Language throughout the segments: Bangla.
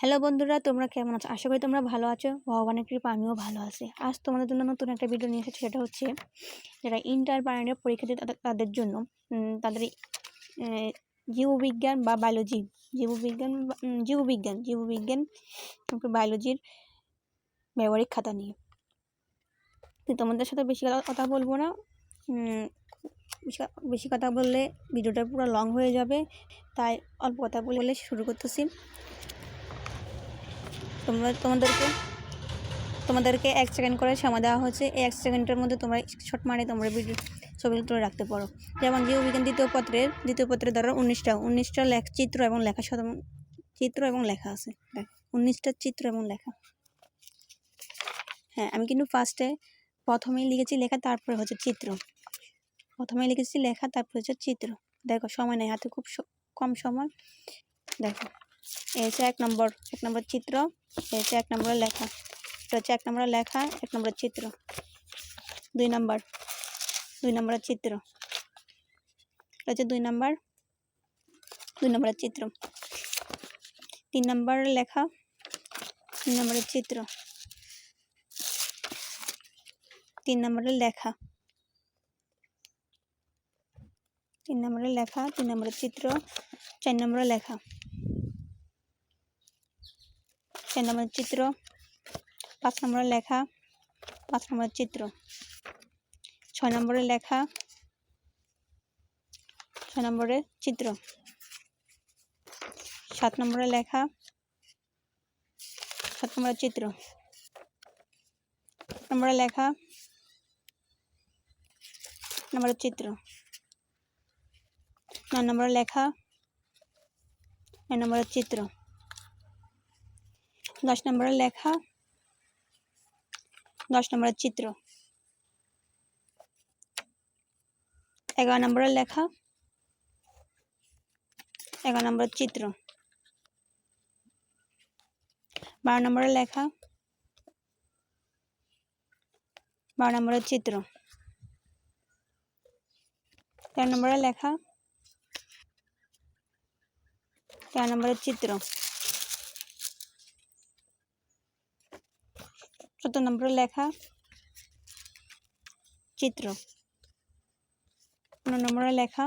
হ্যালো বন্ধুরা, তোমরা কেমন আছো? আশা করি তোমরা ভালো আছো। ভগবানের কৃপা আমিও ভালো আছি। আজ তোমাদের জন্য নতুন একটা ভিডিও নিয়ে এসেছি। সেটা হচ্ছে যারা ইন্টারমিডিয়েট পরীক্ষা দিতে তাদের জন্য তাদের জীববিজ্ঞান বা বায়োলজি, জীববিজ্ঞান বায়োলজির ব্যবহারিক খাতা নিয়ে। তোমাদের সাথে বেশি কথা বলবো না। বেশি কথা বললে ভিডিওটা পুরো লং হয়ে যাবে, তাই অল্প কথা বলে শুরু করতেছি। তোমাদেরকে 1 সেকেন্ড করে সময় দেওয়া হচ্ছে। এই 1 সেকেন্ডের মধ্যে তোমরা স্ক্রিনশট মানে তোমরা ভিডিও ছবি তুলে রাখতে পারো। যেমন জীববিজ্ঞান দ্বিতীয় পত্রে ধরো 19টা চিত্র এবং লেখা আছে। দেখ 19টা চিত্র এবং লেখা। হ্যাঁ, আমি কিন্তু প্রথমেই লিখেছি লেখা, তারপরে হচ্ছে চিত্র। প্রথমে লিখেছি লেখা, তারপরে হচ্ছে চিত্র। দেখো সময় নেই হাতে, খুব কম সময়। দেখো এই হচ্ছে 1 নম্বর চিত্র, এই হচ্ছে 1 নম্বরের লেখা। এটা হচ্ছে 1 নম্বরের লেখা, 1 নম্বরের চিত্র। 2 নম্বরের চিত্র, এটা হচ্ছে 2 নম্বরের চিত্র। 3 নম্বরের লেখা, 3 নম্বরের চিত্র। 3 নম্বরের লেখা, 3 নম্বরের লেখা, 3 নম্বরের চিত্র। 4 নম্বরের লেখা, 4 নম্বরের চিত্র। 5 নম্বরের লেখা, 5 নম্বরের চিত্র। 6 নম্বরের লেখা, 6 নম্বরের চিত্র। 7 নম্বরের লেখা, 7 নম্বরের চিত্র। 8 নম্বরের লেখা, নম্বরের চিত্র। 9 নম্বরের লেখা, 9 নম্বরের চিত্র। 10 নম্বরের লেখা, 10 নম্বরের চিত্র। 11 নম্বরের লেখা, 11 নম্বরের চিত্র। 12 নম্বরের লেখা, 12 নম্বরের চিত্র। 13 নম্বরের লেখা, 13 নম্বরের চিত্র। 14 নম্বরের লেখা, চিত্র। 15 নম্বরের লেখা,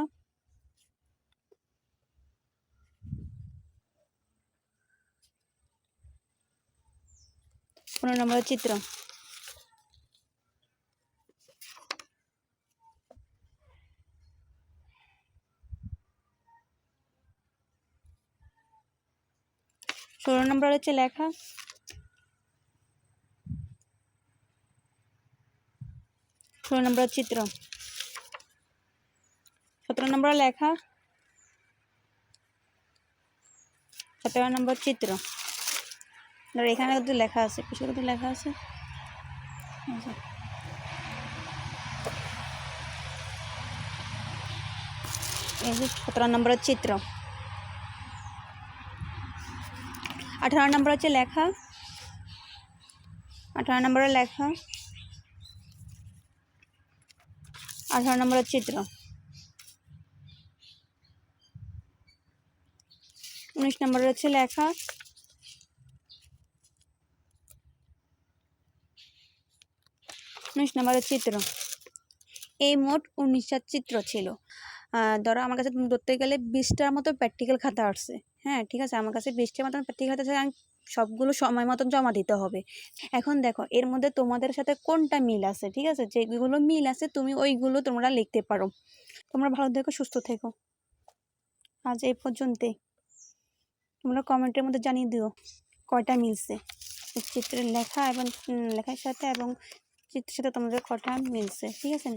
15 নম্বরের চিত্র। 16 নম্বরের হচ্ছে লেখা, 16 নম্বরের চিত্র। 17 নম্বরের লেখা, 17 নম্বর চিত্র। এখানে কিন্তু লেখা আছে, কিছু কিন্তু লেখা আছে। এই যে 17 নম্বরের চিত্র। 18 নম্বর হচ্ছে লেখা, 18 নম্বরের লেখা, 18 নম্বরের চিত্র। 19 নম্বরের হচ্ছে লেখা, 19 নম্বরের চিত্র। এই মোট 19টা চিত্র ছিল। ধরো আমার কাছে ধরতে গেলে 20টার মতো প্র্যাকটিক্যাল খাতা আসছে। হ্যাঁ ঠিক আছে, আমার কাছে 20টার মতন প্র্যাকটিক্যাল খাতা আছে, সবগুলো সময় মতন জমা দিতে হবে। এখন দেখো এর মধ্যে তোমাদের সাথে কোনটা মিল আছে, ঠিক আছে, যেগুলো মিল আছে তুমি ওইগুলো তোমরা লিখতে পারো। তোমরা ভালো থেকো, সুস্থ থেকো। আজ এই পর্যন্তই। তোমরা কমেন্টের মধ্যে জানিয়ে দিও কয়টা মিলছে চিত্রের লেখা এবং লেখার সাথে এবং চিত্রের সাথে তোমাদের কয়টা মিলছে, ঠিক আছে।